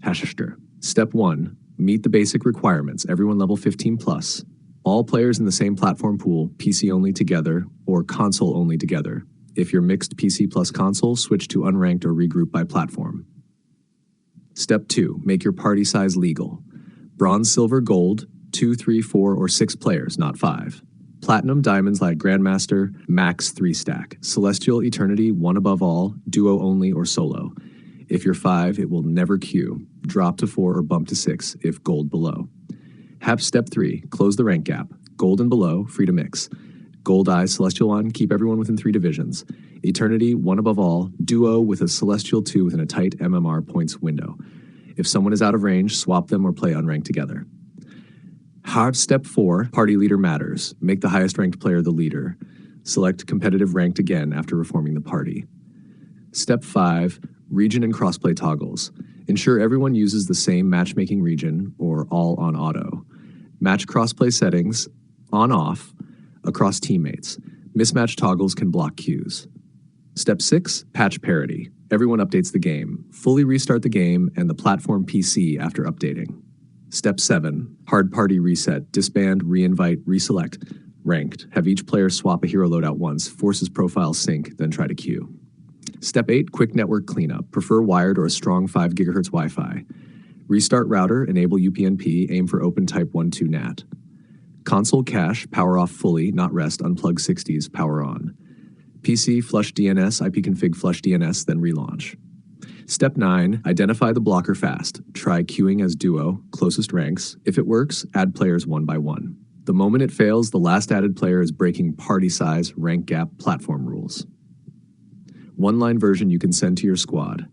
Hashester. Step 1. Meet the basic requirements. Everyone level 15 plus. All players in the same platform pool, PC only together, or console only together. If you're mixed PC plus console, switch to unranked or regroup by platform. Step 2. Make your party size legal. Bronze, silver, gold, 2, 3, 4, or 6 players, not 5. Platinum, diamonds like Grandmaster, max 3 stack. Celestial, Eternity, 1 above all, duo only or solo. If you're 5, it will never queue. Drop to 4 or bump to 6 if gold below. Have Step 3. Close the rank gap. Gold and below, free to mix. Gold Eye, Celestial 1, keep everyone within 3 divisions. Eternity, 1 above all, duo with a Celestial 2 within a tight MMR points window. If someone is out of range, swap them or play unranked together. Hard Step 4, Party Leader matters. Make the highest ranked player the leader. Select competitive ranked again after reforming the party. Step 5, Region and Crossplay toggles. Ensure everyone uses the same matchmaking region, or all on auto. Match crossplay settings, on-off, across teammates. Mismatch toggles can block queues. Step 6, Patch parity. Everyone updates the game. Fully restart the game and the platform PC after updating. Step 7, Hard Party reset. Disband, reinvite, reselect. Ranked. Have each player swap a hero loadout once. Forces profile sync, then try to queue. Step 8, Quick network cleanup. Prefer wired or a strong 5 GHz Wi-Fi. Restart router, enable UPnP, aim for open type 1-2 NAT. Console cache, power off fully, not rest, unplug 60s, power on. PC, flush DNS, ipconfig flush DNS, then relaunch. Step 9, identify the blocker fast. Try queuing as duo, closest ranks. If it works, add players 1 by 1. The moment it fails, the last added player is breaking party size, rank gap, platform rules. One-line version you can send to your squad.